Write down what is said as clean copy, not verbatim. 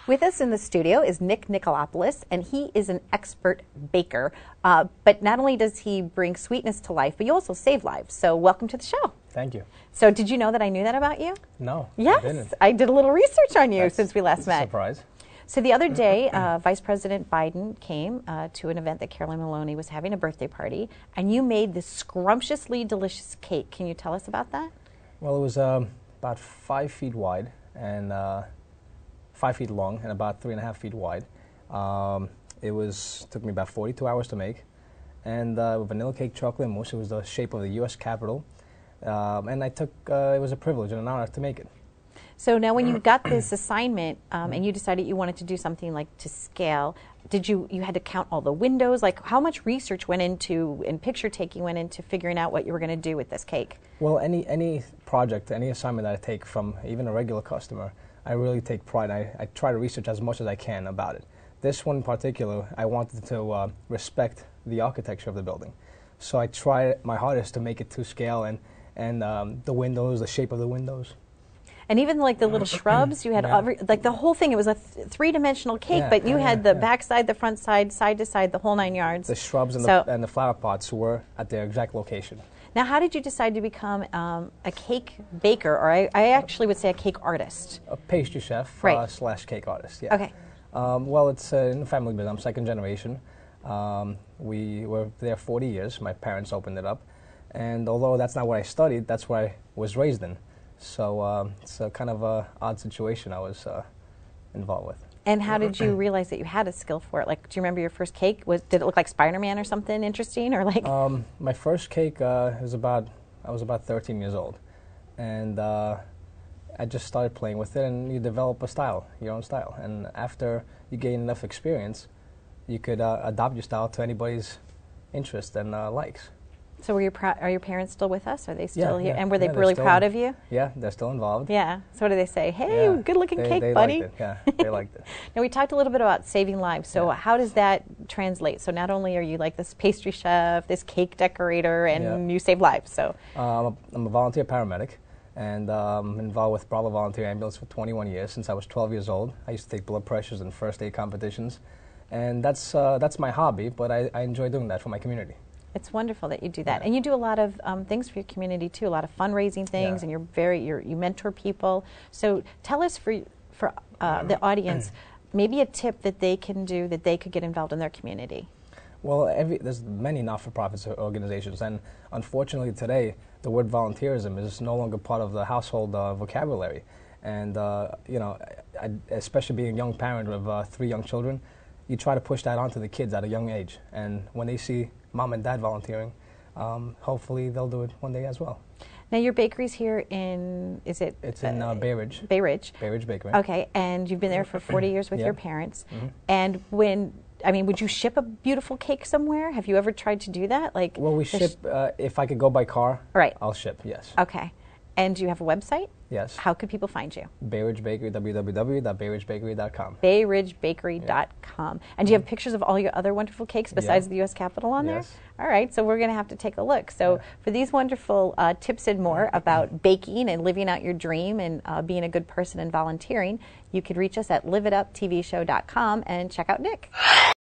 With us in the studio is Nick Nikolopoulous, and he is an expert baker. But not only does he bring sweetness to life, but you also save lives. So welcome to the show. Thank you. So did you know that I knew that about you? No, yes, I didn't. I did a little research on you That's since we last met. Surprise. So the other day, Vice President Biden came to an event that Caroline Maloney was having, a birthday party, and you made this scrumptiously delicious cake. Can you tell us about that? Well, it was about 5 feet wide and 5 feet long and about 3.5 feet wide. Took me about 42 hours to make, and vanilla cake chocolate mousse. It was the shape of the U.S. Capitol, and it was a privilege and an honor to make it. So now when you got this assignment and you decided you wanted to do something like to scale, you had to count all the windows? Like, how much research went into, and picture taking went into figuring out what you were going to do with this cake? Well, any project, any assignment that I take from even a regular customer, I really take pride. I try to research as much as I can about it. This one in particular, I wanted to respect the architecture of the building. So I tried my hardest to make it to scale, and the windows, the shape of the windows. And even like the little shrubs, you had like the whole thing. It was a three-dimensional cake, but you had the back side, the front side, side to side, the whole 9 yards. The shrubs and the flower pots were at their exact location. Now, how did you decide to become a cake baker, or I actually would say a cake artist? A pastry chef slash cake artist, yeah. Okay. Well, it's in the family business. I'm second generation. We were there 40 years. My parents opened it up. And although that's not what I studied, that's what I was raised in. So it's a kind of an odd situation I was involved with. And how did you realize that you had a skill for it? Like, do you remember your first cake? Did it look like Spider-Man or something interesting, or like? My first cake I was about 13 years old, and I just started playing with it. And you develop a style, your own style. And after you gain enough experience, you could adopt your style to anybody's interest and likes. So are your parents still with us? Are they still here? Yeah. And were they really proud of you? Yeah, they're still involved. Yeah. So what do they say? Hey, good-looking cake, they buddy. Liked it. Yeah, they liked it. Now, we talked a little bit about saving lives. So how does that translate? So not only are you like this pastry chef, this cake decorator, and you save lives. So I'm a volunteer paramedic, and I'm involved with Bravo Volunteer Ambulance for 21 years, since I was 12 years old. I used to take blood pressures and first aid competitions, and that's my hobby, but I enjoy doing that for my community. It's wonderful that you do that, and you do a lot of things for your community too. A lot of fundraising things, and you mentor people. So tell us for the audience, maybe a tip that they can do that they could get involved in their community. Well, there's many not-for-profit organizations, and unfortunately today the word volunteerism is no longer part of the household vocabulary. And especially being a young parent of 3 young children, you try to push that onto the kids at a young age, and when they see mom and dad volunteering, hopefully they'll do it one day as well. Now, your bakery's here in, It's in Bayridge. Bayridge Bakery. Okay, and you've been there for 40 years with your parents. Mm-hmm. And would you ship a beautiful cake somewhere? Have you ever tried to do that? Like, well, we ship, if I could go by car, I'll ship, yes. Okay. And do you have a website? Yes. How could people find you? Bayridge Bakery, www.bayridgebakery.com. Bayridgebakery.com. And do you have pictures of all your other wonderful cakes besides the U.S. Capitol on there? All right, so we're going to have to take a look. So for these wonderful tips and more about baking and living out your dream and being a good person and volunteering, you could reach us at liveituptvshow.com and check out Nick.